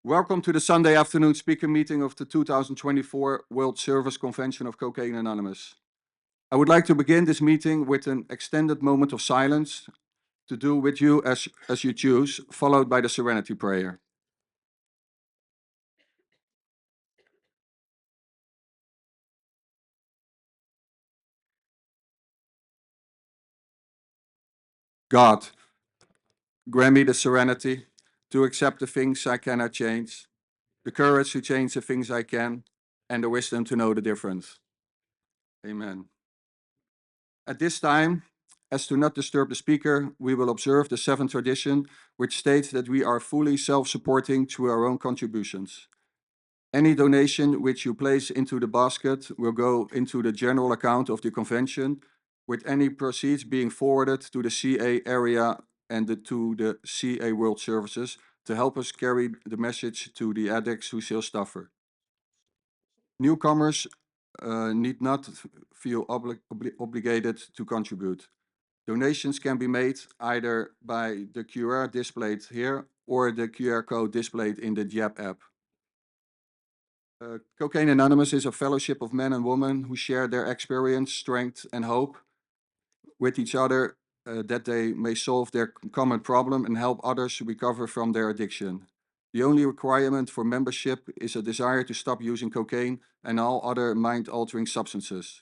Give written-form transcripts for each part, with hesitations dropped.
Welcome to the Sunday afternoon speaker meeting of the 2024 World Service Convention of Cocaine Anonymous. I would like to begin this meeting with an extended moment of silence to do with you as you choose, followed by the Serenity Prayer. God, grant me the serenity to accept the things I cannot change, the courage to change the things I can, and the wisdom to know the difference. Amen. At this time, as to not disturb the speaker, we will observe the seventh tradition, which states that we are fully self-supporting through our own contributions. Any donation which you place into the basket will go into the general account of the convention, with any proceeds being forwarded to the CA area and to the CA World Services to help us carry the message to the addicts who still suffer. Newcomers need not feel obligated to contribute. Donations can be made either by the QR displayed here or the QR code displayed in the JAB app. Cocaine Anonymous is a fellowship of men and women who share their experience, strength, and hope with each other that they may solve their common problem and help others recover from their addiction. The only requirement for membership is a desire to stop using cocaine and all other mind-altering substances.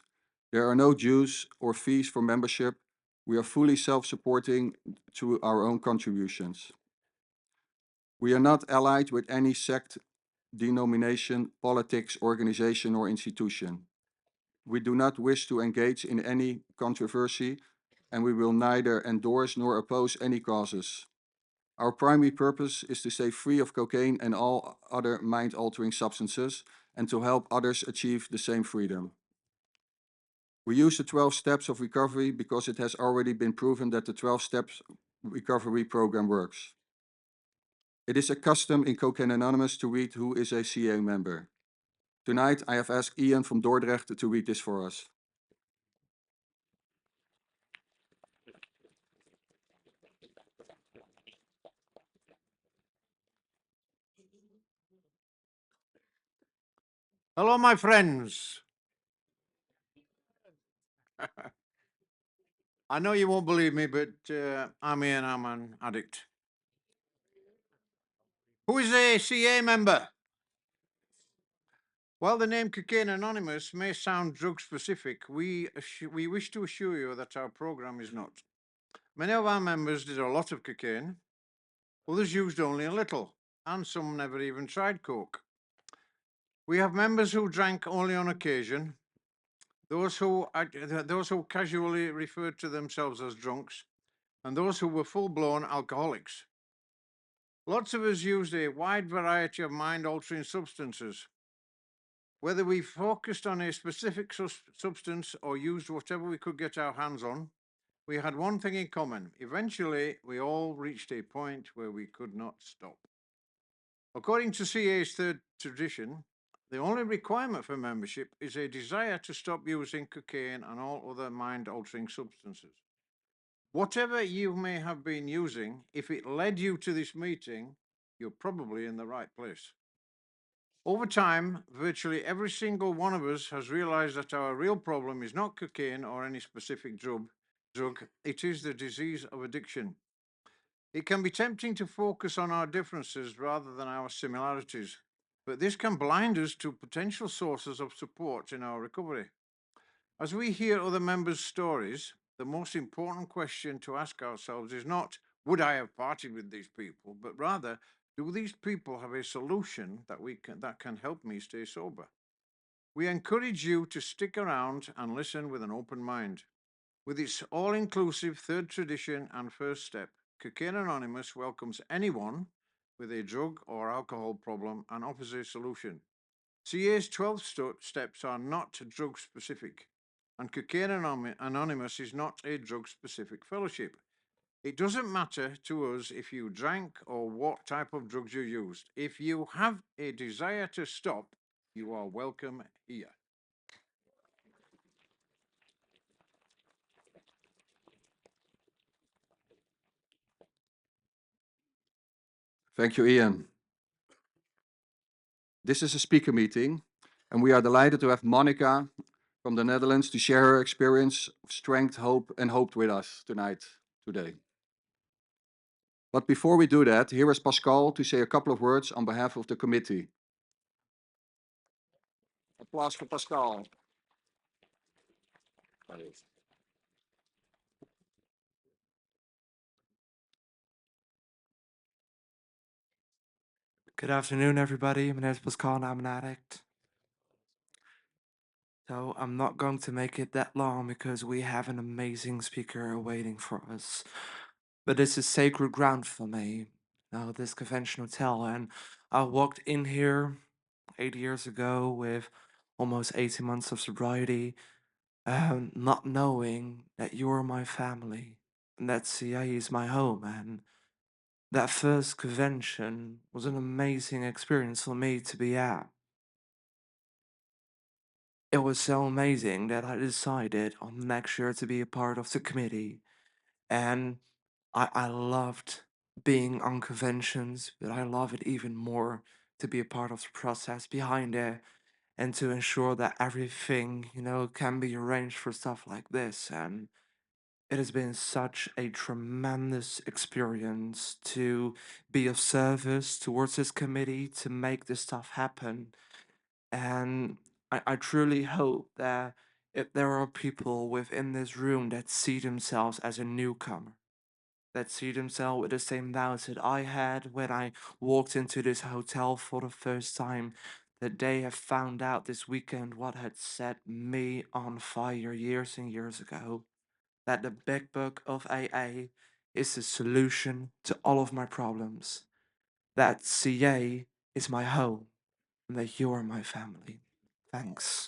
There are no dues or fees for membership. We are fully self-supporting through our own contributions. We are not allied with any sect, denomination, politics, organization, or institution. We do not wish to engage in any controversy, and we will neither endorse nor oppose any causes. Our primary purpose is to stay free of cocaine and all other mind-altering substances and to help others achieve the same freedom. We use the 12 steps of recovery because it has already been proven that the 12 steps recovery program works. It is a custom in Cocaine Anonymous to read who is a CA member. Tonight, I have asked Ian from Dordrecht to read this for us. Hello, my friends. I know you won't believe me, but I'm Ian, I'm an addict. Who is a CA member? While the name Cocaine Anonymous may sound drug specific, we wish to assure you that our program is not. Many of our members did a lot of cocaine, others used only a little, and some never even tried coke. We have members who drank only on occasion, those who casually referred to themselves as drunks, and those who were full-blown alcoholics. Lots of us used a wide variety of mind-altering substances. Whether we focused on a specific substance or used whatever we could get our hands on, we had one thing in common. Eventually, we all reached a point where we could not stop. According to CA's third tradition, the only requirement for membership is a desire to stop using cocaine and all other mind-altering substances. Whatever you may have been using, if it led you to this meeting, you're probably in the right place. Over time, virtually every single one of us has realized that our real problem is not cocaine or any specific drug, it is the disease of addiction. It can be tempting to focus on our differences rather than our similarities, but this can blind us to potential sources of support in our recovery. As we hear other members' stories, the most important question to ask ourselves is not, would I have partied with these people, but rather, do these people have a solution that can help me stay sober? We encourage you to stick around and listen with an open mind. With its all-inclusive third tradition and first step, Cocaine Anonymous welcomes anyone with a drug or alcohol problem and offers a solution. CA's 12 steps are not drug specific, and Cocaine Anonymous is not a drug specific fellowship. It doesn't matter to us if you drank or what type of drugs you used. If you have a desire to stop, you are welcome here. Thank you, Ian. This is a speaker meeting, and we are delighted to have Monica from the Netherlands to share her experience of strength, hope, and hope with us today. But before we do that, here is Pascal to say a couple of words on behalf of the committee. Applause for Pascal. Good afternoon, everybody. My name is Pascal and I'm an addict. So I'm not going to make it that long because we have an amazing speaker waiting for us. But this is sacred ground for me. Now, this convention hotel, and I walked in here 8 years ago with almost 18 months of sobriety, not knowing that you're my family and that CA is my home. And that first convention was an amazing experience for me to be at. It was so amazing that I decided on next year to be a part of the committee. And I loved being on conventions, but I love it even more to be a part of the process behind it and to ensure that everything, can be arranged for stuff like this. And it has been such a tremendous experience to be of service towards this committee to make this stuff happen. And I truly hope that if there are people within this room that see themselves as a newcomer, that see themselves with the same doubts that I had when I walked into this hotel for the first time, that they have found out this weekend what had set me on fire years and years ago, that the big book of AA is the solution to all of my problems, that CA is my home, and that you are my family. Thanks.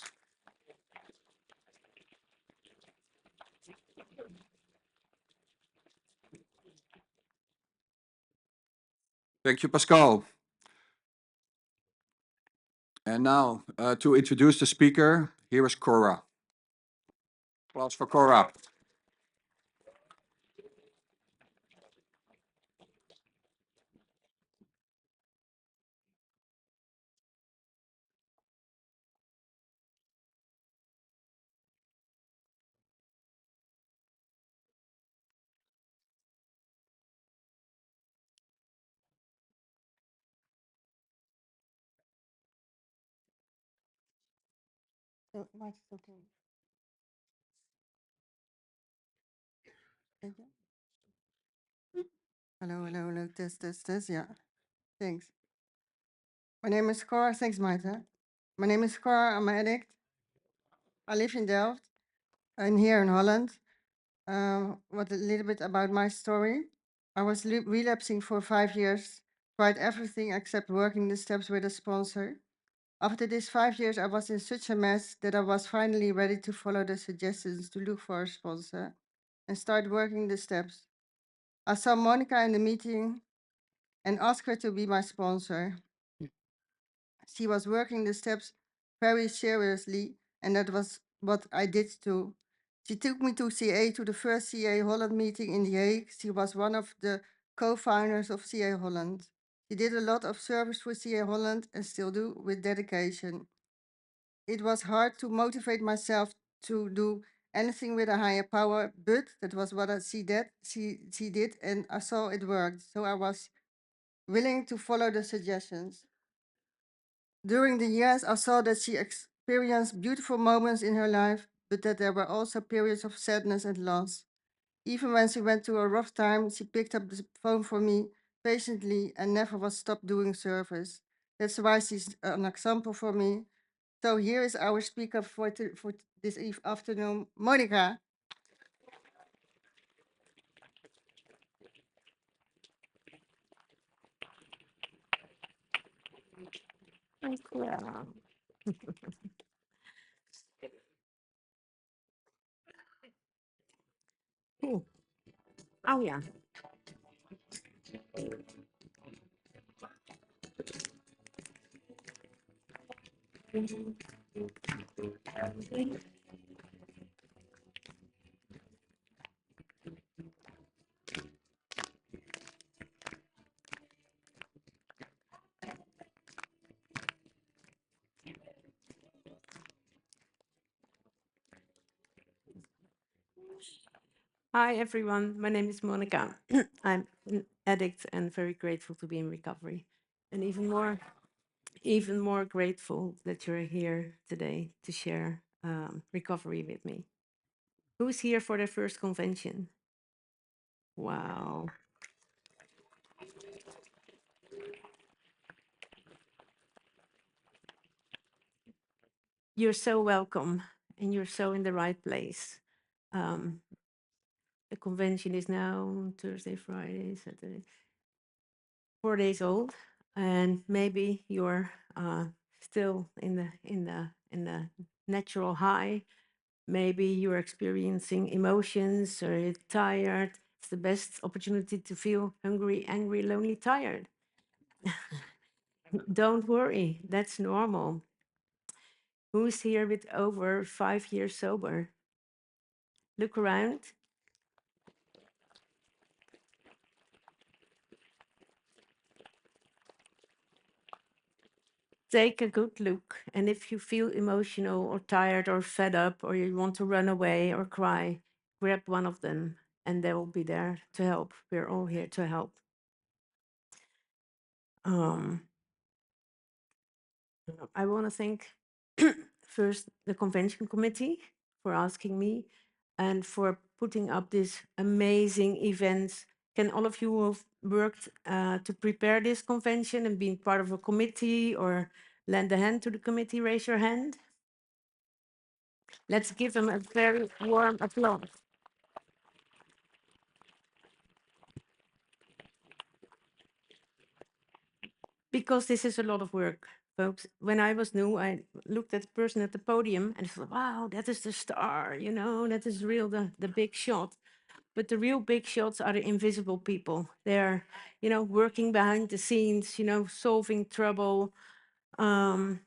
Thank you, Pascal. And now, to introduce the speaker, here is Cora. Applause for Cora. So, mic is okay. Thank you. Hello, hello, hello. Test, test, test. Yeah. Thanks. My name is Cora. Thanks, Maite. My name is Cora. I'm an addict. I live in Delft and here in Holland. What a little bit about my story. I was relapsing for 5 years, tried everything except working the steps with a sponsor. After these 5 years, I was in such a mess that I was finally ready to follow the suggestions to look for a sponsor and start working the steps. I saw Monica in the meeting and asked her to be my sponsor. She was working the steps very seriously, and that was what I did too. She took me to CA, to the first CA Holland meeting in The Hague. She was one of the co-founders of CA Holland. She did a lot of service for CA Holland and still do with dedication. It was hard to motivate myself to do anything with a higher power, but that was what she did, and I saw it worked. So I was willing to follow the suggestions. During the years, I saw that she experienced beautiful moments in her life, but that there were also periods of sadness and loss. Even when she went through a rough time, she picked up the phone for me patiently and never was stopped doing service. That's why she's an example for me. So here is our speaker for this afternoon, Monica. Thank you. Oh, yeah. Hi, everyone. My name is Monica. I'm an addict and very grateful to be in recovery. And even more grateful that you're here today to share recovery with me. Who's here for their first convention? Wow. You're so welcome and you're so in the right place. Um, the convention is now Thursday, Friday, Saturday, 4 days old, and maybe you're still in the natural high. Maybe you're experiencing emotions or you're tired. It's the best opportunity to feel hungry, angry, lonely, tired. Don't worry, that's normal. Who's here with over 5 years sober? Look around. Take a good look. And if you feel emotional or tired or fed up or you want to run away or cry, grab one of them and they will be there to help. We're all here to help. Um, I want to thank first the convention committee for asking me and for putting up this amazing event. Can all of you who have worked to prepare this convention and been part of a committee or lend a hand to the committee, raise your hand? Let's give them a very warm applause. Because this is a lot of work, folks. When I was new, I looked at the person at the podium and thought, wow, that is the star, that is real, the big shot. But the real big shots are the invisible people. They're, working behind the scenes, solving trouble. 4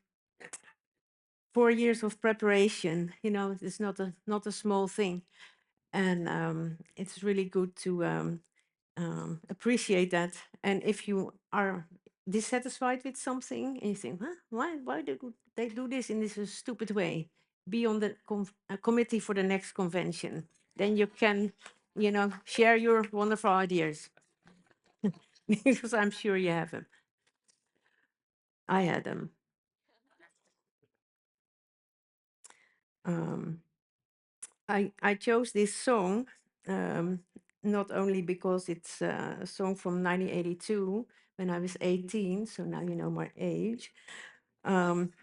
years of preparation, it's not a small thing. And it's really good to appreciate that. And if you are dissatisfied with something and you think, huh, why do they do this in this stupid way? Be on the committee for the next convention. Then you can, share your wonderful ideas. Because I'm sure you have them. I had them. Um, I chose this song not only because it's a song from 1982 when I was 18, so now you know my age. And,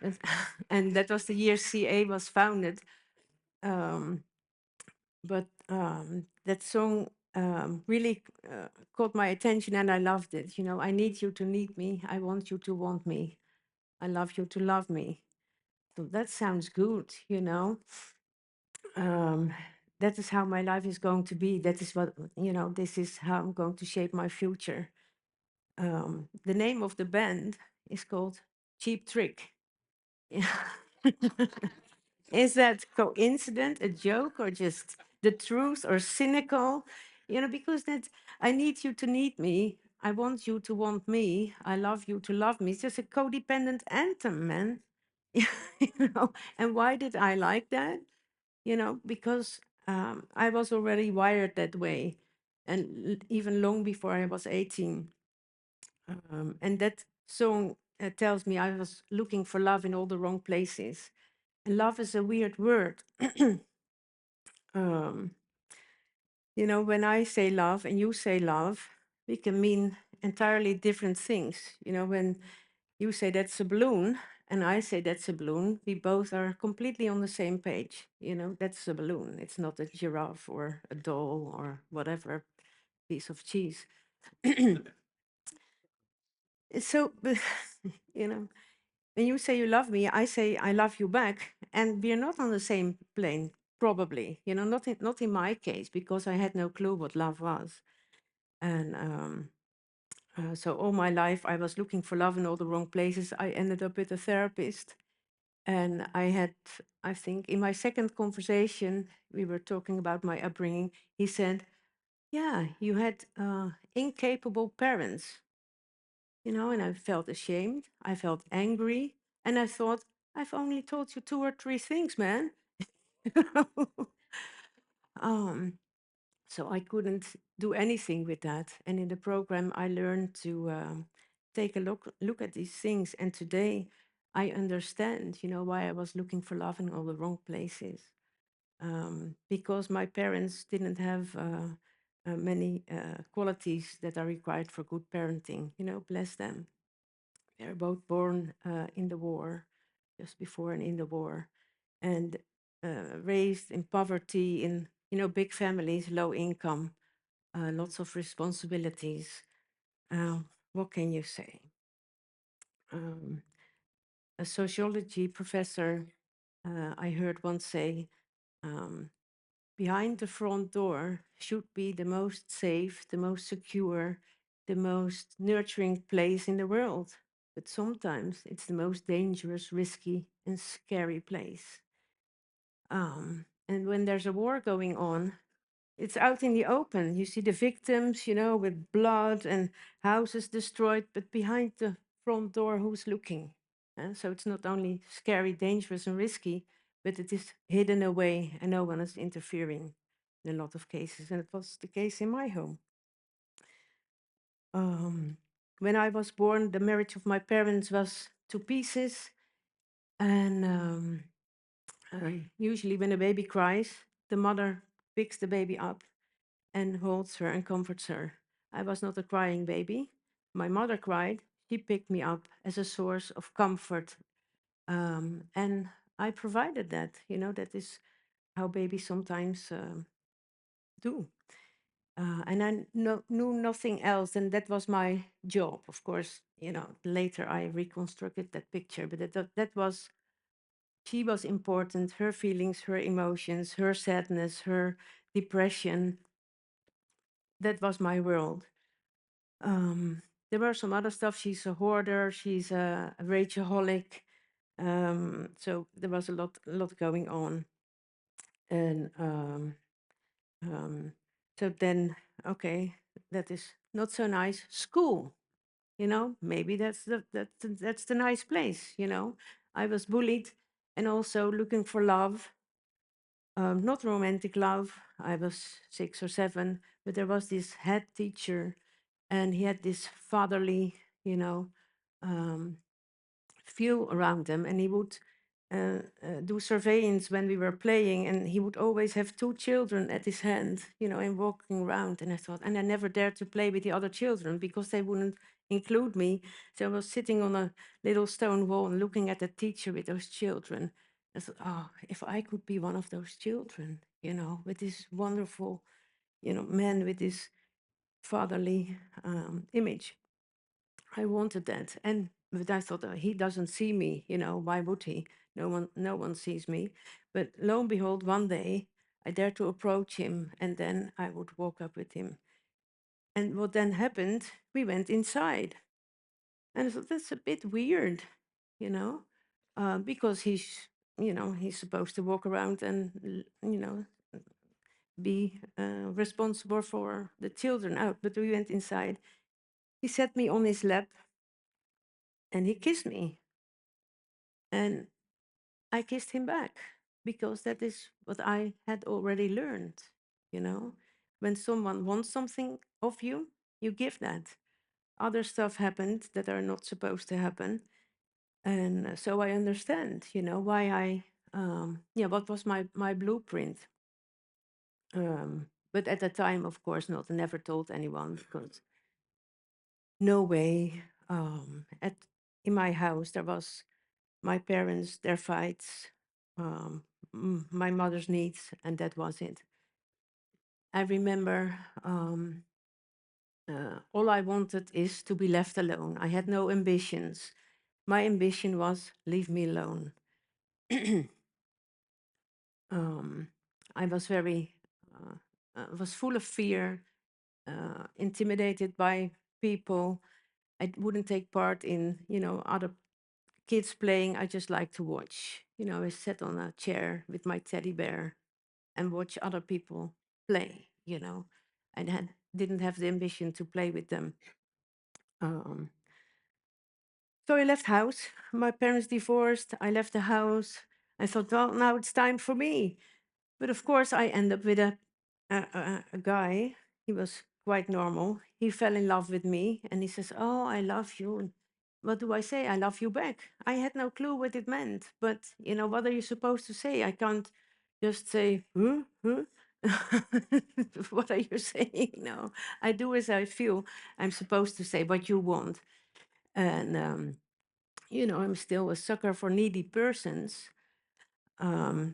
and that was the year CA was founded. But that song really caught my attention and I loved it. I need you to need me. I want you to want me. I love you to love me. So that sounds good. Um, that is how my life is going to be. That is what, this is how I'm going to shape my future. The name of the band is called Cheap Trick. Is that coincident, a joke, or just the truth, or cynical? Because that I need you to need me. I want you to want me. I love you to love me. It's just a codependent anthem, man. And why did I like that? Because I was already wired that way, and even long before I was 18. And that song tells me I was looking for love in all the wrong places. And love is a weird word. um, when I say love and you say love, we can mean entirely different things. When you say that's a balloon and I say that's a balloon, we both are completely on the same page. That's a balloon. It's not a giraffe or a doll or whatever piece of cheese. So, when you say you love me, I say I love you back, and we're not on the same plane, probably. Not in my case, because I had no clue what love was. And so all my life, I was looking for love in all the wrong places. I ended up with a therapist. And I think, in my second conversation, we were talking about my upbringing. He said, yeah, you had incapable parents, and I felt ashamed. I felt angry. And I thought, I've only told you 2 or 3 things, man. um, So I couldn't do anything with that. And in the program, I learned to take a look at these things. And today, I understand, why I was looking for love in all the wrong places. Because my parents didn't have many qualities that are required for good parenting. Bless them. They were both born in the war, just before and in the war, and raised in poverty, in big families, low income, lots of responsibilities. What can you say? Um, a sociology professor I heard once say, um, behind the front door should be the most safe, the most secure, the most nurturing place in the world. But sometimes it's the most dangerous, risky, and scary place. And when there's a war going on, it's out in the open. You see the victims, with blood and houses destroyed, but behind the front door, who's looking? So it's not only scary, dangerous, and risky, but it is hidden away and no one is interfering in a lot of cases. And it was the case in my home. When I was born, the marriage of my parents was to pieces. And usually, when a baby cries, the mother picks the baby up and holds her and comforts her. I was not a crying baby. My mother cried. She picked me up as a source of comfort. And I provided that. That is how babies sometimes do. And I knew nothing else. And that was my job. Of course, later I reconstructed that picture. But that was, she was important. Her feelings, her emotions, her sadness, her depression. That was my world. There were some other stuff. She's a hoarder. She's a rageaholic. So there was a lot going on. And so then, okay, that is not so nice. School, maybe that's the nice place. I was bullied and also looking for love. Not romantic love. I was 6 or 7, but there was this head teacher, and he had this fatherly, um, feel around them, and he would do surveillance when we were playing, and he would always have 2 children at his hand, and walking around. And I thought, and I never dared to play with the other children because they wouldn't include me. So I was sitting on a little stone wall and looking at the teacher with those children. I thought, oh, if I could be one of those children, with this wonderful, man with this fatherly image. I wanted that. But I thought, he doesn't see me, why would he? No one sees me. But lo and behold, one day I dared to approach him, and then I would walk up with him. And what then happened, we went inside. And I thought, that's a bit weird, because he's supposed to walk around and, be responsible for the children out. But we went inside. He set me on his lap and he kissed me. And I kissed him back because that is what I had already learned. When someone wants something of you, you give that. Other stuff happened that are not supposed to happen. And so I understand, why what was my blueprint. But at the time, of course, not. I never told anyone because no way. In my house, there was my parents, their fights, my mother's needs, and that was it. I remember all I wanted is to be left alone. I had no ambitions. My ambition was leave me alone. I was was full of fear, intimidated by people. I wouldn't take part in, other kids playing. I just like to watch. I sat on a chair with my teddy bear and watch other people play. I didn't have the ambition to play with them. Um, so I left house. My parents divorced. I left the house. I thought, well, now it's time for me. But of course, I end up with a a guy, he was quite normal. He fell in love with me and he says, "Oh, I love you." And what do I say? I love you back. I had no clue what it meant. But, what are you supposed to say? I can't just say, huh? Huh? What are you saying? No, I do as I feel. I'm supposed to say what you want. And, I'm still a sucker for needy persons.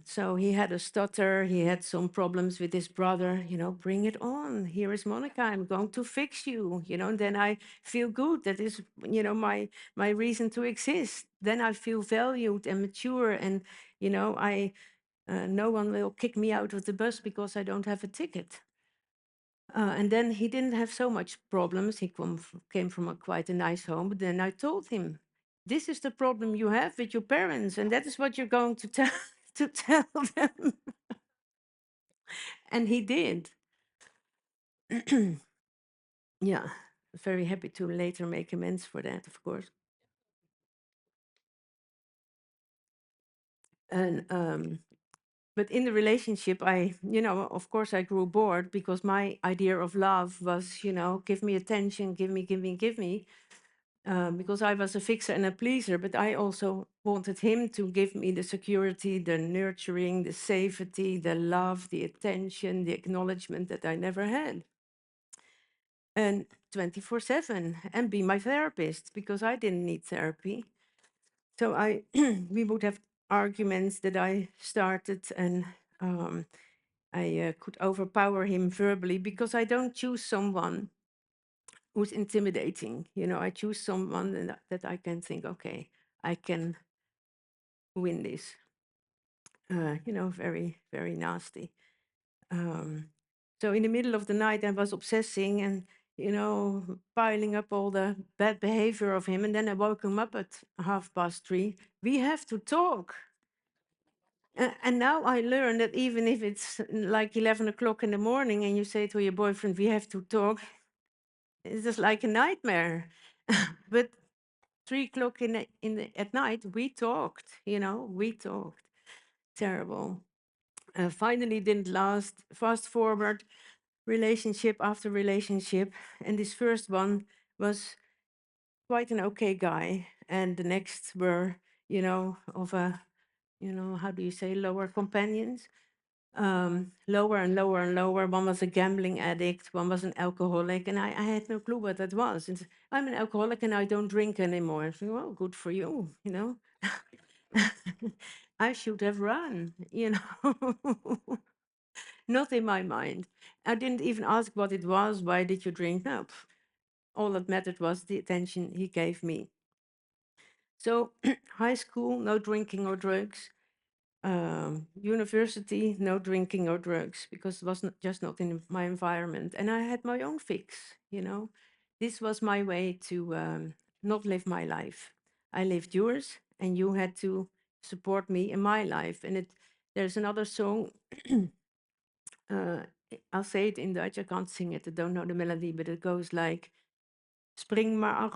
So he had a stutter, he had some problems with his brother, bring it on. Here is Monica, I'm going to fix you, and then I feel good. That is, my reason to exist. Then I feel valued and mature, and, I no one will kick me out of the bus because I don't have a ticket. And then he didn't have so much problems. He came from quite a nice home. But then I told him, "This is the problem you have with your parents, and that is what you're going to tell to tell them." And he did. Yeah, very happy to later make amends for that, of course. And but in the relationship, of course, I grew bored because my idea of love was, give me attention, give me, give me, give me. Because I was a fixer and a pleaser, but I also wanted him to give me the security, the nurturing, the safety, the love, the attention, the acknowledgement that I never had. And 24/7, and be my therapist because I didn't need therapy. So we would have arguments that I started, and I could overpower him verbally because I don't choose someone who's intimidating. I choose someone that I can think, okay, I can win this. Very, very nasty. So in the middle of the night, I was obsessing and, piling up all the bad behavior of him. And then I woke him up at 3:30. We have to talk. And now I learn that even if it's like 11 o'clock in the morning and you say to your boyfriend, we have to talk, it's just like a nightmare. But 3 o'clock at night, we talked, we talked. Terrible. Finally didn't last. Fast forward, relationship after relationship. And this first one was quite an okay guy. And the next were, of a, how do you say, lower companions. Lower and lower and lower. One was a gambling addict, one was an alcoholic, and I had no clue what that was. And I'm an alcoholic and I don't drink anymore. I said, well, good for you, I should have run, Not in my mind. I didn't even ask what it was. Why did you drink? No, all that mattered was the attention he gave me. So, high school, no drinking or drugs. University, no drinking or drugs because it was just not in my environment. And I had my own fix, This was my way to not live my life. I lived yours, and you had to support me in my life. And there's another song. uh, I'll say it in Dutch. I can't sing it. I don't know the melody, but it goes like: Spring maar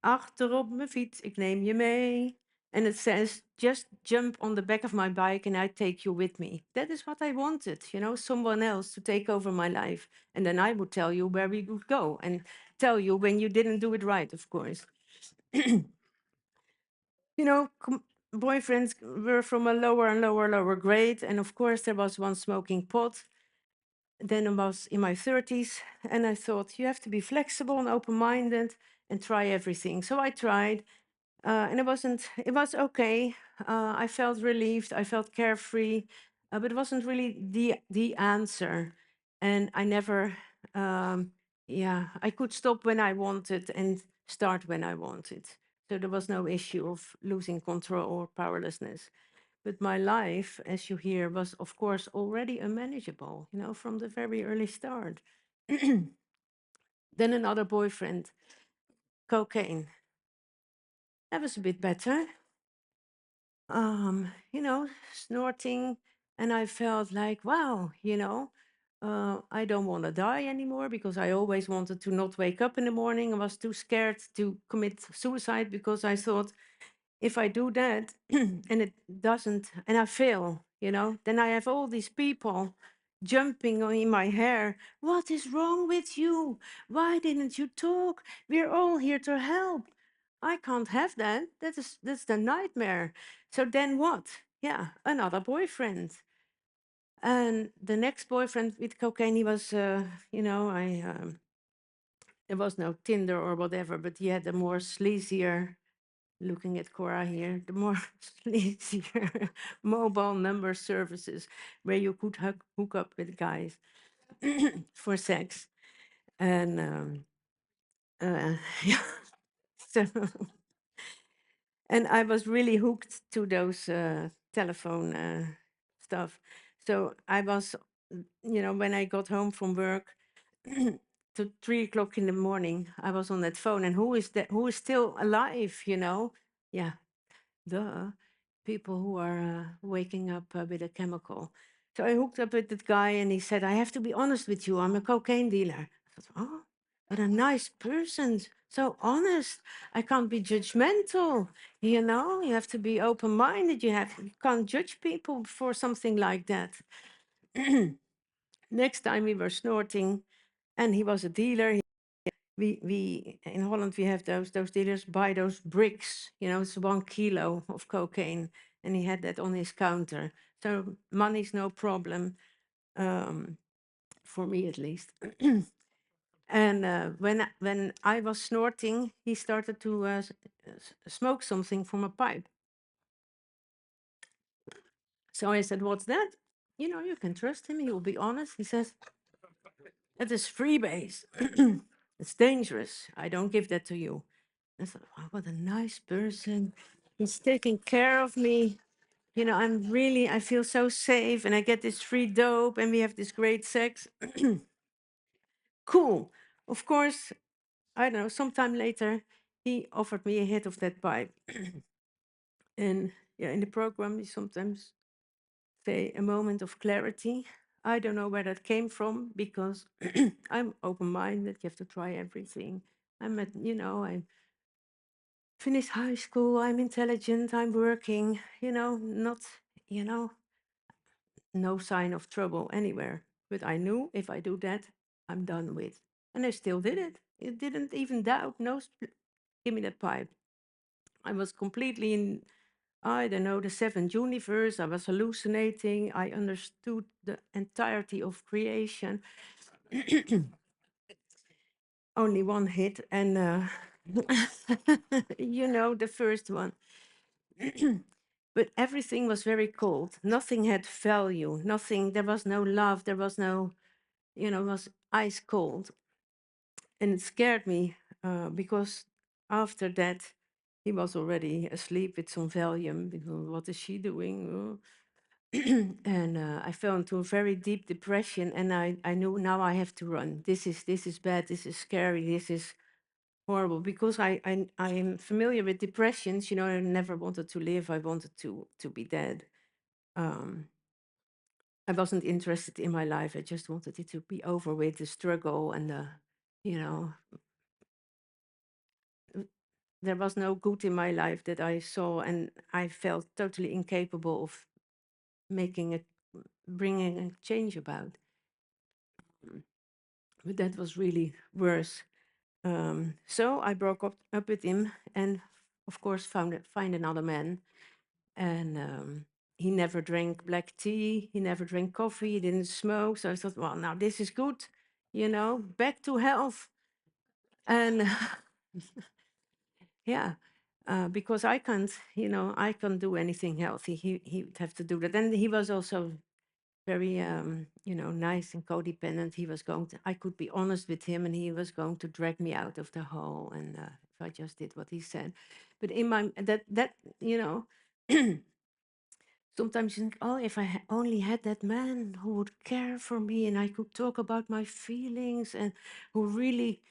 achterop mijn fiets, ik neem je mee. And it says, just jump on the back of my bike and I take you with me. That is what I wanted, someone else to take over my life. And then I would tell you where we would go and tell you when you didn't do it right, of course. Boyfriends were from a lower and lower grade. And of course, there was one smoking pot. Then I was in my 30s, and I thought, you have to be flexible and open-minded and try everything. So I tried, and it was okay. I felt relieved, I felt carefree, but it wasn't really the answer. And I never, I could stop when I wanted and start when I wanted. So there was no issue of losing control or powerlessness. But my life, as you hear, was of course already unmanageable, from the very early start. Then another boyfriend, cocaine. That was a bit better. Snorting, and I felt like, wow, I don't want to die anymore because I always wanted to not wake up in the morning. I was too scared to commit suicide because I thought, if I do that and it doesn't, and I fail, then I have all these people, jumping in my hair. What is wrong with you? Why didn't you talk? We're all here to help. I can't have that. That's the nightmare. So then what? Yeah, another boyfriend. And the next boyfriend with cocaine, he was, there was no Tinder or whatever, but he had a more sleazier, looking at Cora here, the more sleazier mobile number services where you could hook up with guys for sex. And yeah, so, and I was really hooked to those telephone stuff. So I was, when I got home from work to 3 o'clock in the morning, I was on that phone. And who is that? Who is still alive? Yeah, duh, people who are waking up with a chemical. So I hooked up with that guy, and he said, "I have to be honest with you. I'm a cocaine dealer." I thought, oh, what a nice person, so honest. I can't be judgmental. You have to be open-minded. You can't judge people for something like that. Next time we were snorting, and he was a dealer. We in Holland we have those dealers buy those bricks. It's 1 kilo of cocaine, and he had that on his counter. So money's no problem, for me at least. And when I was snorting, he started to smoke something from a pipe. So I said, "What's that?" You can trust him. He will be honest. He says, "It is freebase. It's dangerous. I don't give that to you." I thought, wow, what a nice person. He's taking care of me. I feel so safe, and I get this free dope, and we have this great sex. Cool. Of course, I don't know, sometime later, he offered me a hit of that pipe. And yeah, in the program, we sometimes say a moment of clarity. I don't know where that came from, because I'm open-minded. You have to try everything. I finished high school. I'm intelligent. I'm working. Not, you know, no sign of trouble anywhere. But I knew if I do that, I'm done with. And I still did it. It didn't even doubt. No, give me that pipe. I was completely in, I don't know, the seventh universe. I was hallucinating. I understood the entirety of creation. Only one hit, and the first one. But everything was very cold. Nothing had value. Nothing. There was no love. There was no, it was ice cold. And it scared me, because after that, he was already asleep with some Valium. Because what is she doing? Oh. And I fell into a very deep depression, and I knew now I have to run. This is bad. This is scary. This is horrible, because I am familiar with depressions. I never wanted to live. I wanted to be dead. I wasn't interested in my life. I just wanted it to be over with, the struggle and you know, there was no good in my life that I saw, and I felt totally incapable of bringing a change about. But that was really worse. So I broke up with him, and of course find another man. And he never drank black tea. He never drank coffee. He didn't smoke. So I thought, well, now this is good. Back to health. And yeah, because I can't do anything healthy. He would have to do that. And he was also very, nice and codependent. I could be honest with him, and he was going to drag me out of the hole. And if I just did what he said, but in my that sometimes you think, oh, if I only had that man who would care for me, and I could talk about my feelings, and who really,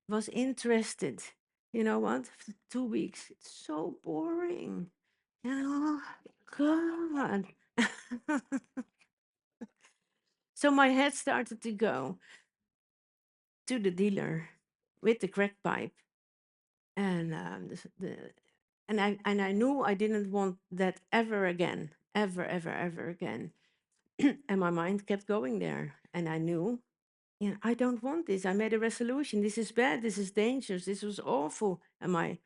was interested. You know what? For 2 weeks, it's so boring. God. So my head started to go to the dealer with the crack pipe, and and I knew I didn't want that ever again, ever, ever, ever again. and my mind kept going there. And I knew, I don't want this. I made a resolution. This is bad. This is dangerous. This was awful. And my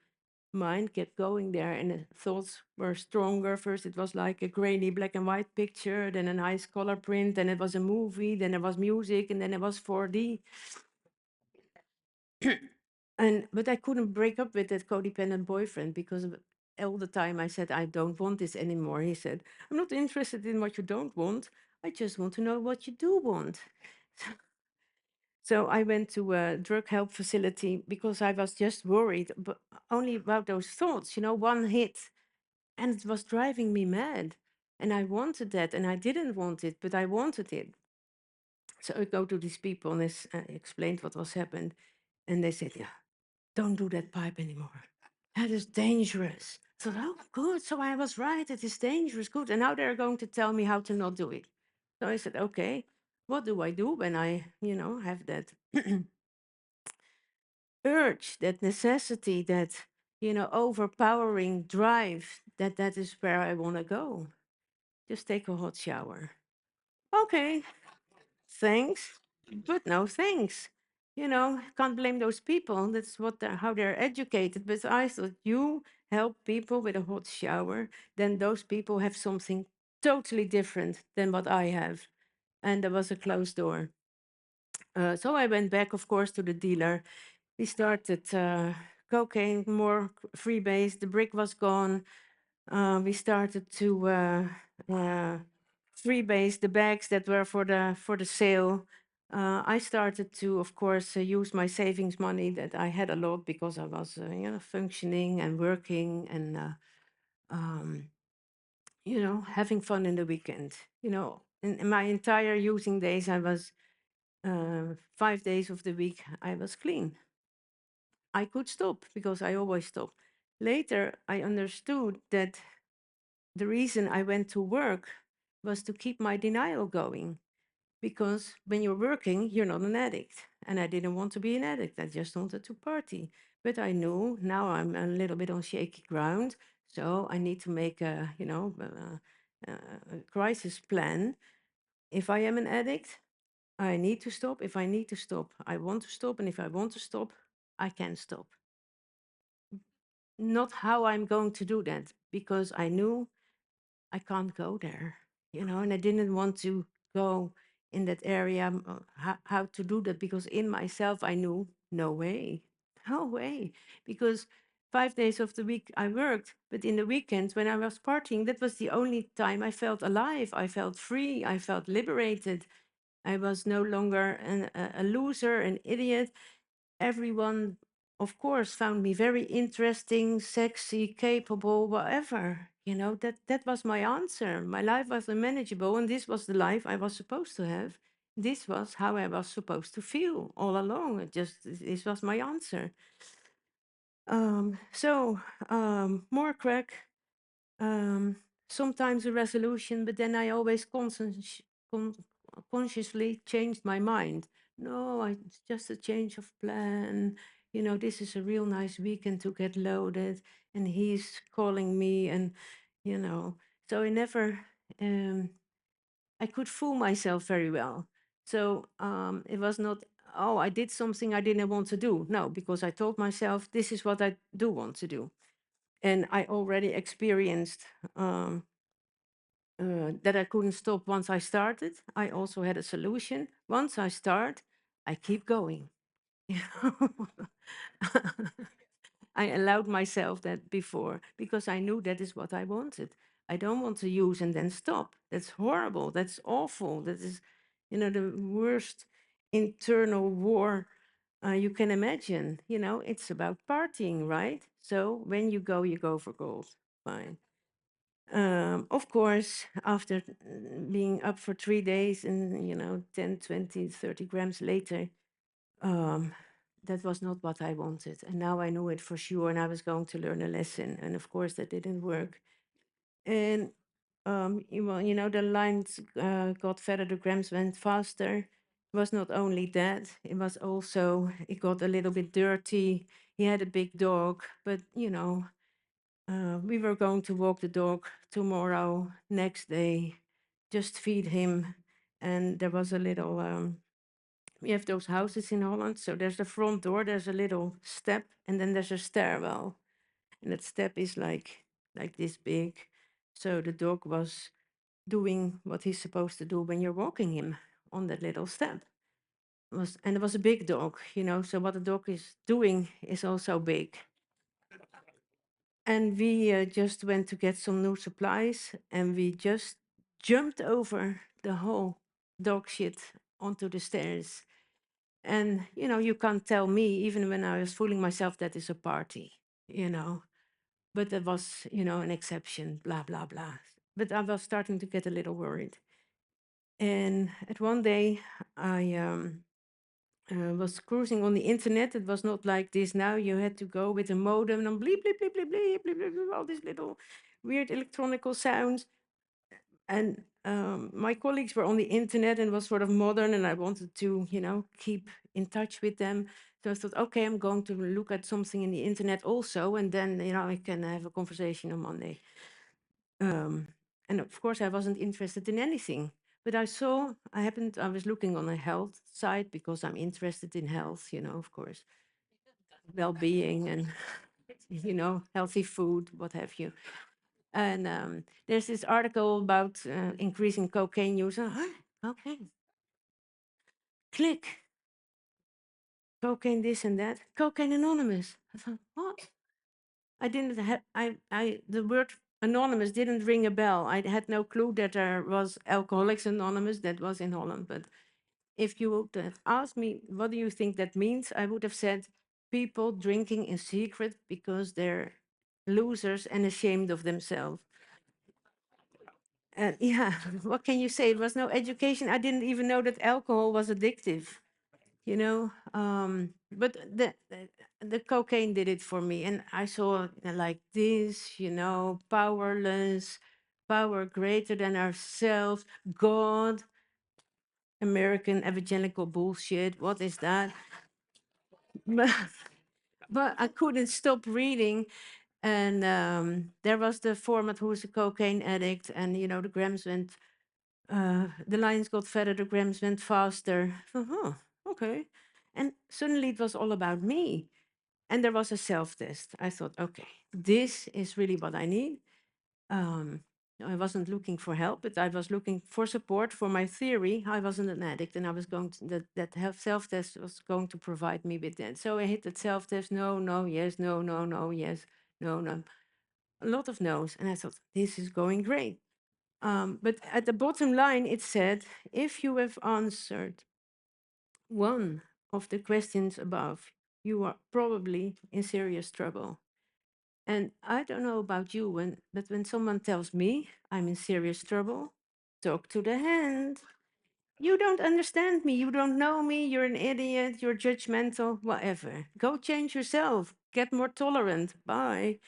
mind kept going there, and the thoughts were stronger. First, it was like a grainy black and white picture, then a nice color print, then it was a movie, then it was music, and then it was 4D. But I couldn't break up with that codependent boyfriend because all the time I said, I don't want this anymore. He said, I'm not interested in what you don't want. I just want to know what you do want. So I went to a drug help facility because I was just worried, but only about those thoughts, one hit. And it was driving me mad. And I wanted that, and I didn't want it, but I wanted it. So I go to these people and explained what was happened. And they said, yeah, don't do that pipe anymore. That is dangerous. So, oh, good. So I was right. It is dangerous. Good. And now they're going to tell me how to not do it. So I said, okay, what do I do when I, have that urge, that necessity, that, overpowering drive, that is where I want to go. Just take a hot shower. Okay, thanks, but no thanks. Can't blame those people. That's how they're educated. But I thought you help people with a hot shower, then those people have something totally different than what I have. And there was a closed door. So I went back, of course, to the dealer. We started cocaine, more freebase. The brick was gone. We started to freebase the bags that were for the sale. I started to, of course, use my savings money that I had a lot because I was, functioning and working and, um, having fun in the weekend. In my entire using days, I was 5 days of the week, I was clean. I could stop because I always stop. Later, I understood that the reason I went to work was to keep my denial going. Because when you're working, you're not an addict. And I didn't want to be an addict. I just wanted to party. But I knew now I'm a little bit on shaky ground. So I need to make a crisis plan. If I am an addict, I need to stop. If I need to stop, I want to stop. And if I want to stop, I can stop. Not how I'm going to do that, because I knew I can't go there, and I didn't want to go in that area, how to do that, because in myself I knew no way, no way, because 5 days of the week I worked, but in the weekends when I was partying, that was the only time I felt alive, I felt free, I felt liberated. I was no longer a loser, an idiot. Everyone, of course, found me very interesting, sexy, capable, whatever. That was my answer. My life was unmanageable, and this was the life I was supposed to have. This was how I was supposed to feel all along. This was my answer. More crack, um, sometimes a resolution, but then I always con- consciously changed my mind. No, it's just a change of plan. This is a real nice weekend to get loaded, and he's calling me, and so I never, I could fool myself very well. So it was not, oh, I did something I didn't want to do. No, because I told myself, this is what I do want to do. And I already experienced that I couldn't stop once I started. I also had a solution. Once I start, I keep going. I allowed myself that before because I knew that is what I wanted. I don't want to use and then stop. That's horrible. That's awful. That is, the worst internal war you can imagine. It's about partying, right? So when you go for gold. Fine. Of course, after being up for 3 days and, 10, 20, 30 grams later, um, that was not what I wanted. And now I knew it for sure, and I was going to learn a lesson. And of course, that didn't work. And, the lines got fatter, the grams went faster. It was not only that, it was also, it got a little bit dirty. He had a big dog, but, we were going to walk the dog tomorrow, next day. just feed him. And there was a little, we have those houses in Holland. So there's the front door, there's a little step, and then there's a stairwell. And that step is like this big. So the dog was doing what he's supposed to do when you're walking him on that little step. And it was a big dog, so what the dog is doing is also big. And we just went to get some new supplies, and we just jumped over the whole dog shit onto the stairs. And you can't tell me, even when I was fooling myself, that is a party, but that was, an exception, blah, blah, blah. But I was starting to get a little worried. And at one day, I was cruising on the internet. It was not like this now. You had to go with a modem and bleep, bleep, bleep, bleep, bleep, bleep, bleep, bleep, all these little weird electronical sounds. And my colleagues were on the internet and was sort of modern, and I wanted to, keep in touch with them. So I thought, okay, I'm going to look at something in the internet also, and then, I can have a conversation on Monday. And of course, I wasn't interested in anything. But I was looking on a health site because I'm interested in health, of course, well-being and, healthy food, what have you. And there's this article about increasing cocaine use. Okay. Click. Cocaine this and that. Cocaine Anonymous. I thought, what? I didn't have, the word anonymous didn't ring a bell. I had no clue that there was Alcoholics Anonymous that was in Holland. But if you would have asked me, what do you think that means? I would have said people drinking in secret because they're losers and ashamed of themselves. And yeah, what can you say? There was no education. I didn't even know that alcohol was addictive, but the cocaine did it for me. And I saw like this, powerless, power greater than ourselves, God, American evangelical bullshit. What is that? But, but I couldn't stop reading. And there was the format who was a cocaine addict, and the grams went, the lines got fatter, the grams went faster. Okay. And suddenly it was all about me. And there was a self-test. I thought, okay, this is really what I need. I wasn't looking for help, but I was looking for support for my theory. I wasn't an addict, and I was going to, that self-test was going to provide me with that. So I hit that self-test, no, no, yes, no, no, no, yes, no, no. A lot of no's. And I thought, this is going great. But at the bottom line, it said, if you have answered one of the questions above, you are probably in serious trouble. And I don't know about you, but when someone tells me I'm in serious trouble, talk to the hand. You don't understand me. You don't know me. You're an idiot. You're judgmental, whatever. Go change yourself. Get more tolerant. Bye.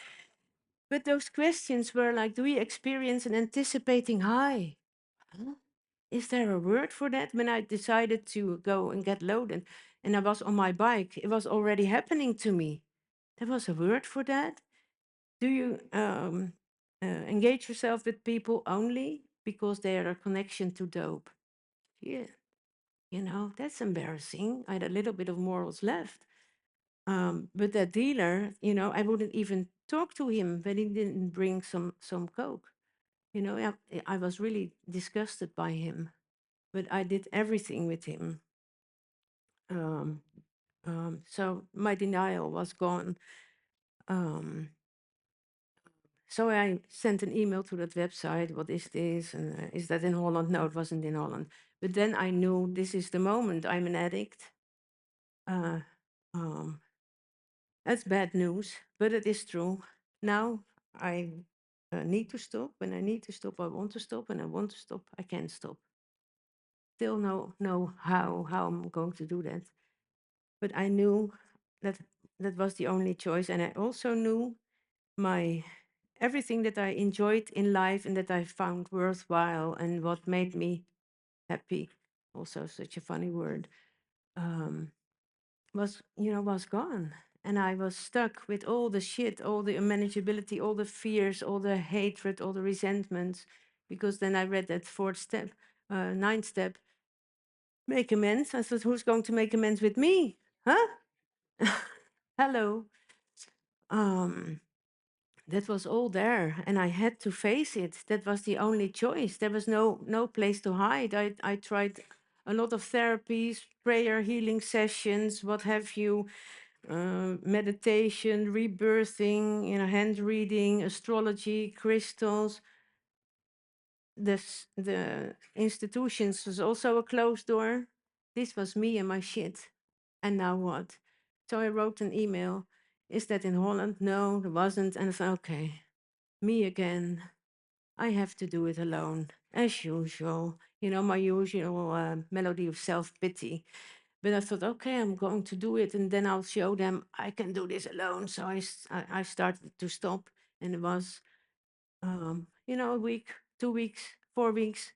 But those questions were like, do we experience an anticipating high? Huh? Is there a word for that? When I decided to go and get loaded and I was on my bike, it was already happening to me. There was a word for that. Do you engage yourself with people only because they are a connection to dope? Yeah, that's embarrassing. I had a little bit of morals left. But that dealer, I wouldn't even talk to him when he didn't bring some coke. I was really disgusted by him, but I did everything with him. Um, so my denial was gone. So I sent an email to that website. What is this? And is that in Holland? No, it wasn't in Holland. But then I knew this is the moment. I'm an addict. Uh, um, that's bad news, but it is true. Now I need to stop. When I need to stop, I want to stop. When I want to stop, I can stop. Still know how I'm going to do that. But I knew that that was the only choice, and I also knew my everything that I enjoyed in life and that I found worthwhile and what made me happy, also such a funny word, was gone. And I was stuck with all the shit, all the unmanageability, all the fears, all the hatred, all the resentments. because then I read that fourth step, ninth step, make amends. I thought, who's going to make amends with me? Huh? Hello. Um, that was all there, and I had to face it. That was the only choice. There was no place to hide. I tried a lot of therapies, prayer, healing sessions, what have you, meditation, rebirthing, hand reading, astrology, crystals. The institutions was also a closed door. This was me and my shit. And now what? So I wrote an email. Is that in Holland? No, there wasn't. And I thought, okay, me again. I have to do it alone, as usual. My usual melody of self pity. But I thought, okay, I'm going to do it, and then I'll show them I can do this alone. So I started to stop, and it was, a week, 2 weeks, 4 weeks,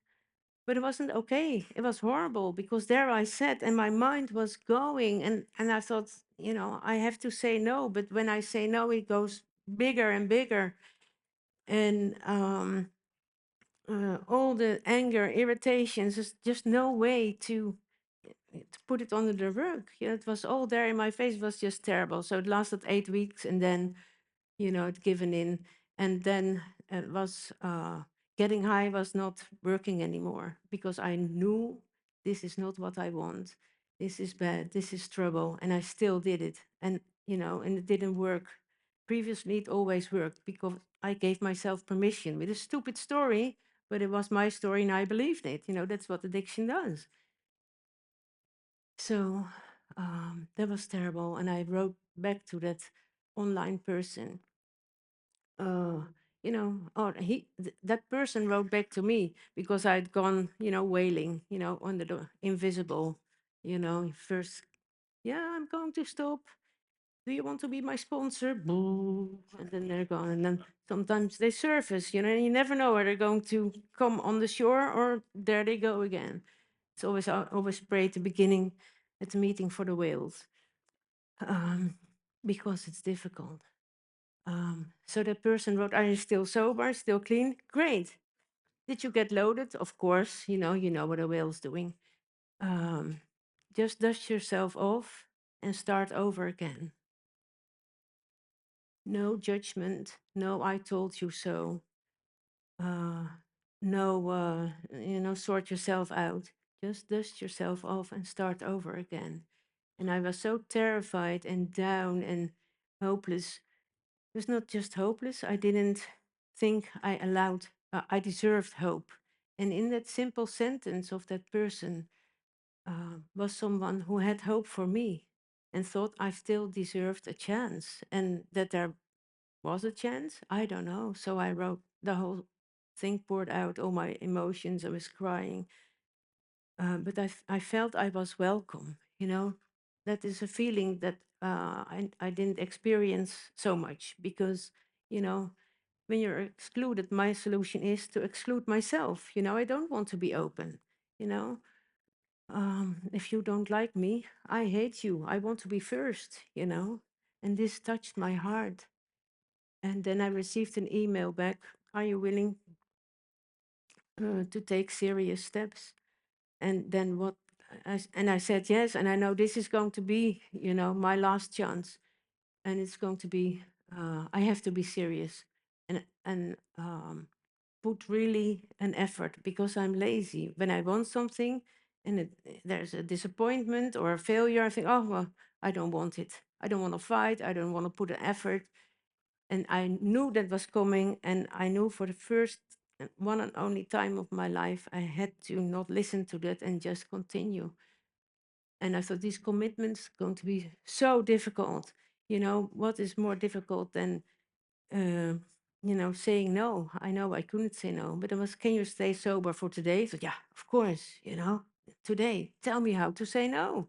but it wasn't okay. It was horrible because there I sat and my mind was going, and I thought, I have to say no. But when I say no, it goes bigger and bigger, and all the anger, irritations, just no way to put it under the rug. It was all there in my face. It was just terrible. So it lasted 8 weeks, and then it given in, and then it was getting high was not working anymore because I knew this is not what I want. This is bad. This is trouble, and I still did it, and it didn't work. Previously, it always worked because I gave myself permission with a stupid story, but it was my story and I believed it. That's what addiction does. So that was terrible, and I wrote back to that online person, that person wrote back to me because I'd gone, wailing, under the invisible, first, yeah, I'm going to stop. Do you want to be my sponsor? Boo. And then they're gone. And then sometimes they surface, and you never know whether they're going to come on the shore or there they go again. It's always, I always pray at the beginning at the meeting for the whales, because it's difficult. So that person wrote, are you still sober, still clean? Great. Did you get loaded? Of course, you know what a whale's doing. Um, just dust yourself off and start over again. No judgment, no I told you so. No, sort yourself out. Just dust yourself off and start over again. And I was so terrified and down and hopeless. It was not just hopeless. I didn't think I deserved hope. And in that simple sentence of that person was someone who had hope for me and thought I still deserved a chance and that there was a chance. I don't know. So I wrote the whole thing, poured out all my emotions. I was crying. But I felt I was welcome. That is a feeling that I didn't experience so much because, when you're excluded, my solution is to exclude myself. I don't want to be open. You know, if you don't like me, I hate you. I want to be first. And this touched my heart. And then I received an email back. Are you willing to take serious steps? And then what? And I said yes. And I know this is going to be, my last chance. And it's going to be. I have to be serious, and put really an effort because I'm lazy. When I want something and there's a disappointment or a failure, I think, oh, well, I don't want it. I don't want to fight. I don't want to put an effort. And I knew that was coming. And I knew for the first one and only time of my life, I had to not listen to that and just continue. And I thought these commitments going to be so difficult. What is more difficult than uh, saying no? I know I couldn't say no, but it was, can you stay sober for today? So yeah, of course, today. Tell me how to say no.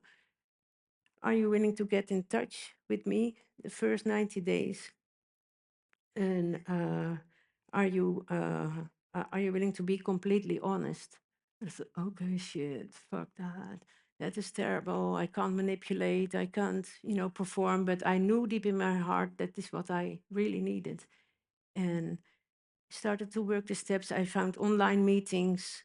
Are you willing to get in touch with me the first 90 days? And are you willing to be completely honest? I said, okay, shit, fuck that. That is terrible. I can't manipulate. I can't, perform. But I knew deep in my heart that is what I really needed. And started to work the steps. I found online meetings,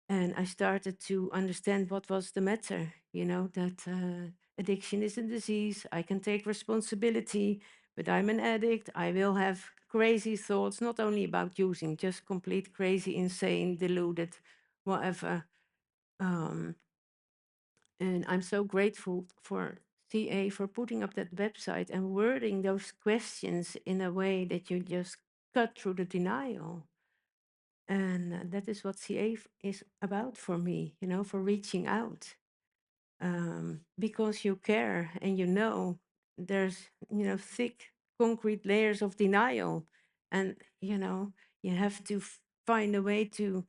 and I started to understand what was the matter, that addiction is a disease. I can take responsibility, but I'm an addict. I will have crazy thoughts, not only about using, just complete crazy, insane, deluded, whatever. Um, and I'm so grateful for CA for putting up that website and wording those questions in a way that you just cut through the denial. And that is what CA is about for me, for reaching out. Because you care and there's, thick concrete layers of denial. And, you have to find a way to,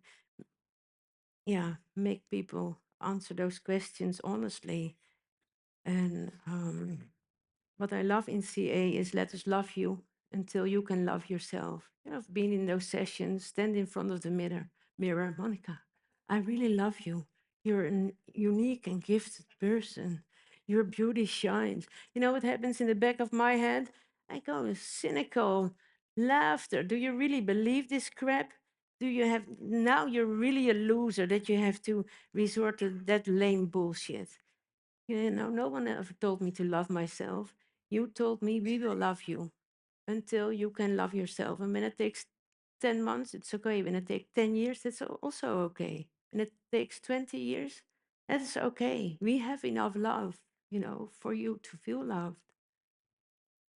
make people answer those questions honestly. And what I love in CA is let us love you until you can love yourself. I've been in those sessions, stand in front of the mirror, Monica, I really love you. You're a unique and gifted person. Your beauty shines. You know what happens in the back of my head? I go cynical laughter. Do you really believe this crap? Do you have now you're really a loser that you have to resort to that lame bullshit? No one ever told me to love myself. You told me we will love you until you can love yourself. And when it takes 10 months, it's okay. When it takes 10 years, that's also okay. And it takes 20 years, that's okay. We have enough love, for you to feel loved.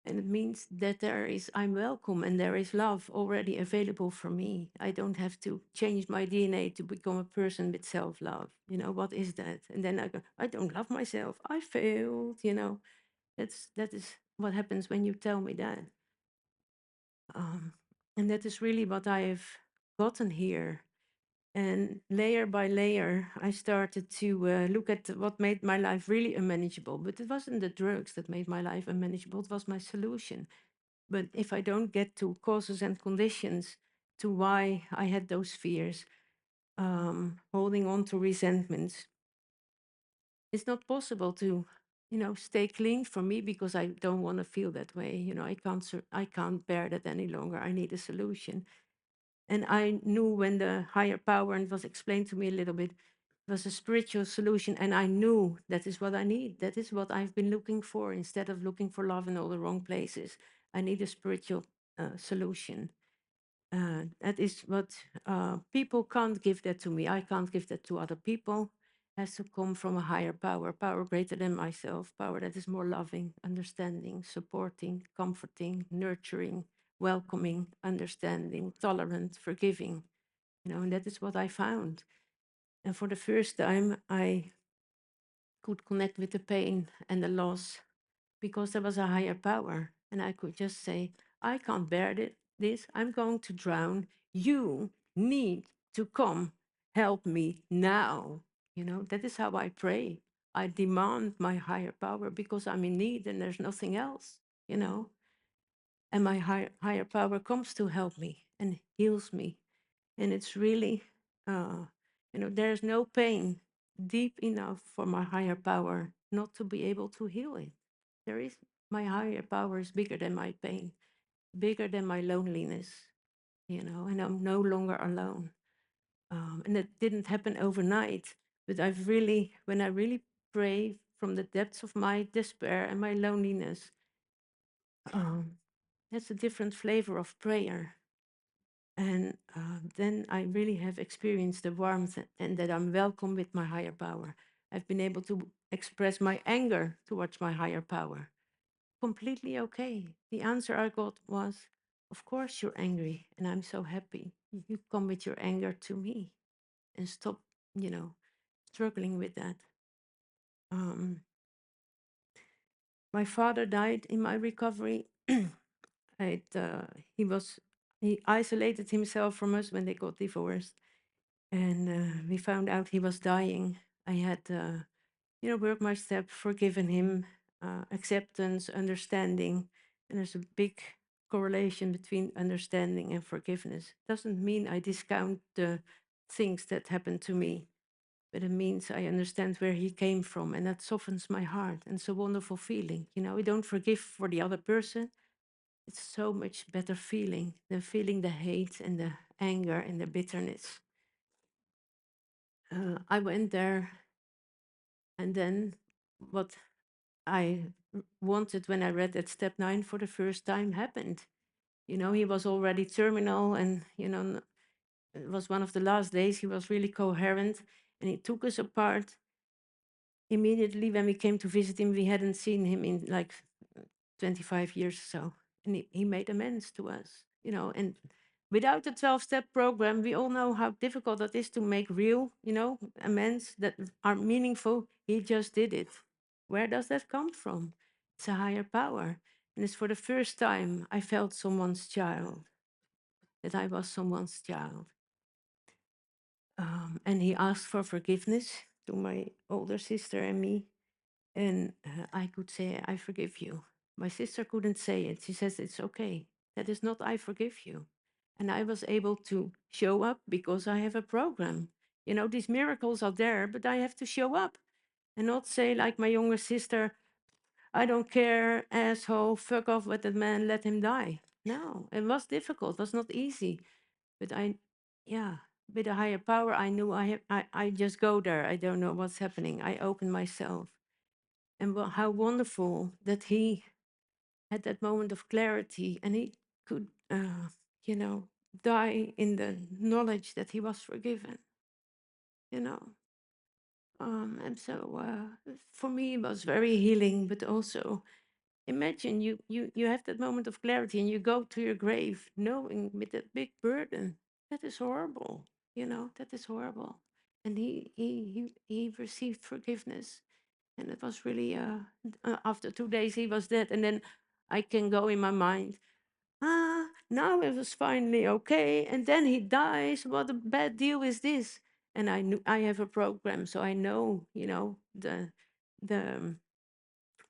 And it means that I'm welcome and there is love already available for me. I don't have to change my DNA to become a person with self love. What is that? And then I go, I don't love myself. I failed, that is what happens when you tell me that. And that is really what I've gotten here. And layer by layer, I started to look at what made my life really unmanageable. But it wasn't the drugs that made my life unmanageable, it was my solution. But if I don't get to causes and conditions to why I had those fears, holding on to resentments, it's not possible to, stay clean for me because I don't want to feel that way. I can't bear that any longer. I need a solution. And I knew when the higher power, and it was explained to me a little bit, was a spiritual solution. And I knew that is what I need. That is what I've been looking for instead of looking for love in all the wrong places. I need a spiritual solution. That is what people can't give that to me. I can't give that to other people. It has to come from a higher power, power greater than myself, power that is more loving, understanding, supporting, comforting, nurturing, welcoming, understanding, tolerant, forgiving. And that is what I found. And for the first time, I could connect with the pain and the loss because there was a higher power. And I could just say, I can't bear this. I'm going to drown. You need to come help me now. That is how I pray. I demand my higher power because I'm in need and there's nothing else, And my higher power comes to help me and heals me. And it's really, there's no pain deep enough for my higher power not to be able to heal it. There is my higher power is bigger than my pain, bigger than my loneliness, and I'm no longer alone. And it didn't happen overnight, but when I really pray from the depths of my despair and my loneliness, um, that's a different flavor of prayer. And then I really have experienced the warmth and that I'm welcome with my higher power. I've been able to express my anger towards my higher power. Completely okay. The answer I got was, of course you're angry, and I'm so happy. You come with your anger to me and stop, struggling with that. Um, my father died in my recovery. it, he was he isolated himself from us when they got divorced, and we found out he was dying. I had, worked my step, forgiven him, acceptance, understanding, and there's a big correlation between understanding and forgiveness. Doesn't mean I discount the things that happened to me, but it means I understand where he came from, and that softens my heart. And it's a wonderful feeling. We don't forgive for the other person, It's so much better feeling than feeling the hate and the anger and the bitterness. I went there, and then what I wanted when I read that step 9 for the first time happened. You know, he was already terminal, and, you know, it was one of the last days. He was really coherent, and he took us apart. Immediately when we came to visit him, we hadn't seen him in like 25 years or so. And he made amends to us, you know. And without the 12-step program, we all know how difficult it is to make real, you know, amends that are meaningful. He just did it. Where does that come from? It's a higher power. And it's for the first time I felt someone's child, that I was someone's child. And he asked for forgiveness to my older sister and me. And I could say, I forgive you. My sister couldn't say it. She says, it's okay. That is not, I forgive you. And I was able to show up because I have a program. You know, these miracles are there, but I have to show up and not say, like my younger sister, I don't care, asshole, fuck off with that man, let him die. No, it was difficult, it was not easy. But yeah, with a higher power, I knew I just go there. I don't know what's happening. I open myself. And how wonderful that he had that moment of clarity and he could, you know, die in the knowledge that he was forgiven, you know. And so for me, it was very healing, but also imagine you have that moment of clarity and you go to your grave knowing with that big burden. That is horrible, you know, that is horrible. And he received forgiveness. And it was really, after 2 days, he was dead. And then I can go in my mind, now it was finally okay. And then he dies. What a bad deal is this? And I knew I have a program, so I know, you know, the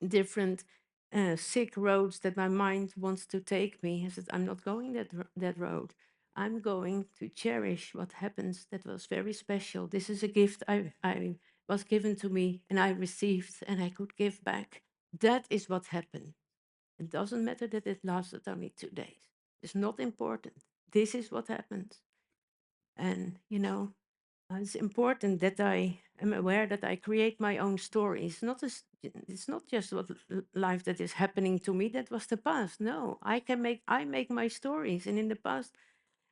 different sick roads that my mind wants to take me. I said, I'm not going that road. I'm going to cherish what happens that was very special. This is a gift I was given to me and I received and I could give back. That is what happened. It doesn't matter that it lasted only 2 days. It's not important. This is what happened. And, you know, it's important that I am aware that I create my own story. It's not just what life that is happening to me. That was the past. No, I make my stories. And in the past,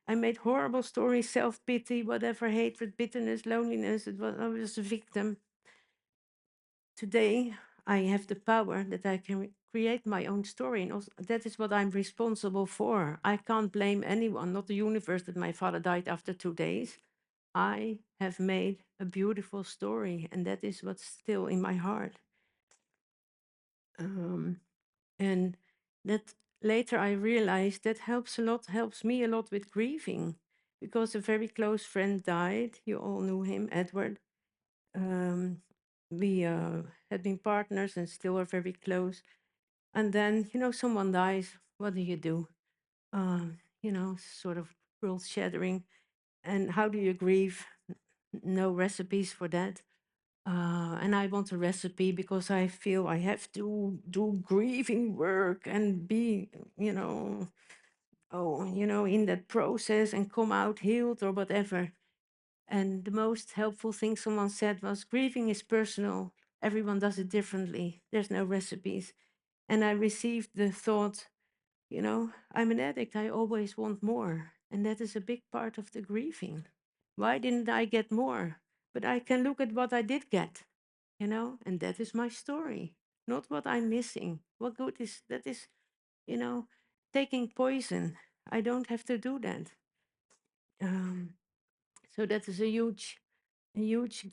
I made horrible stories, self-pity, whatever, hatred, bitterness, loneliness. I was a victim. Today, I have the power that I can create my own story. And also, that is what I'm responsible for. I can't blame anyone, not the universe that my father died after 2 days. I have made a beautiful story, and that is what's still in my heart. And that later I realized that helps a lot, helps me a lot with grieving, because a very close friend died. You all knew him, Edward. We had been partners and still are very close. And then, you know, someone dies. What do? You know, sort of world shattering. And how do you grieve? No recipes for that. And I want a recipe because I feel I have to do grieving work and be, you know, in that process and come out healed or whatever. And the most helpful thing someone said was, grieving is personal. Everyone does it differently. There's no recipes. And I received the thought, you know, I'm an addict. I always want more. And that is a big part of the grieving. Why didn't I get more? But I can look at what I did get, you know, and that is my story, not what I'm missing. What good is that? Is, you know, taking poison. I don't have to do that. Um, so that is a huge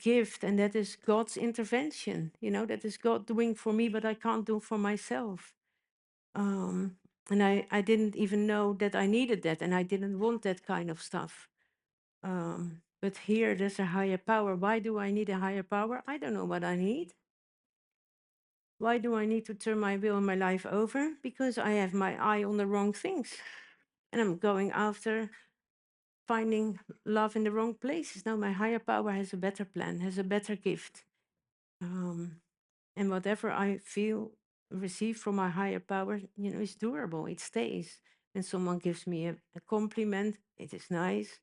gift, and that is God's intervention. You know, that is God doing for me, but I can't do for myself. And I didn't even know that I needed that, and I didn't want that kind of stuff. But here, there's a higher power. Why do I need a higher power? I don't know what I need. Why do I need to turn my will and my life over? Because I have my eye on the wrong things. And I'm going after finding love in the wrong places. Now, my higher power has a better plan, has a better gift. And whatever I feel receive from my higher power, is durable. It stays. When someone gives me a compliment, it is nice,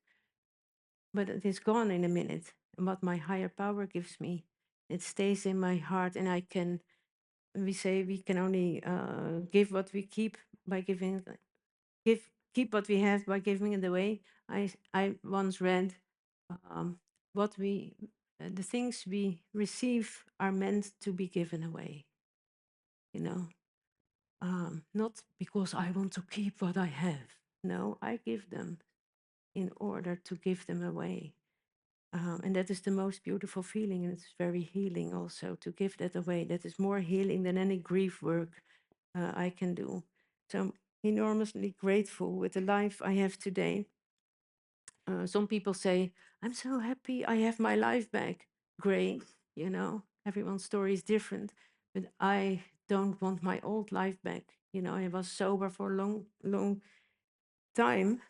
but it is gone in a minute. And what my higher power gives me, it stays in my heart, and we say we can only give what we keep by giving, keep what we have by giving it away. I once read, um, the things we receive are meant to be given away. Not because I want to keep what I have. No, I give them in order to give them away. And that is the most beautiful feeling, and it's very healing also to give that away. That is more healing than any grief work I can do. So I'm enormously grateful with the life I have today. Some people say, I'm so happy I have my life back. Great, everyone's story is different, but I don't want my old life back. I was sober for a long, long time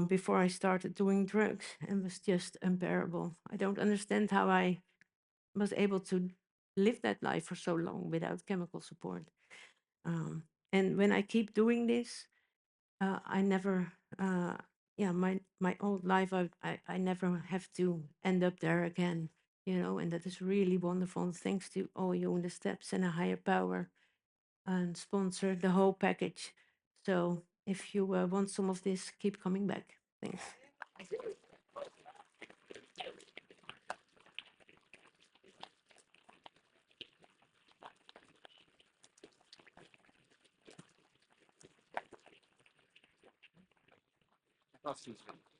before I started doing drugs, and was just unbearable. I don't understand how I was able to live that life for so long without chemical support. And when I keep doing this, I never, my old life, I never have to end up there again, and that is really wonderful. And thanks to all you in the steps and a higher power and sponsor the whole package. So if you want some of this, keep coming back. Thanks. Fantastisch.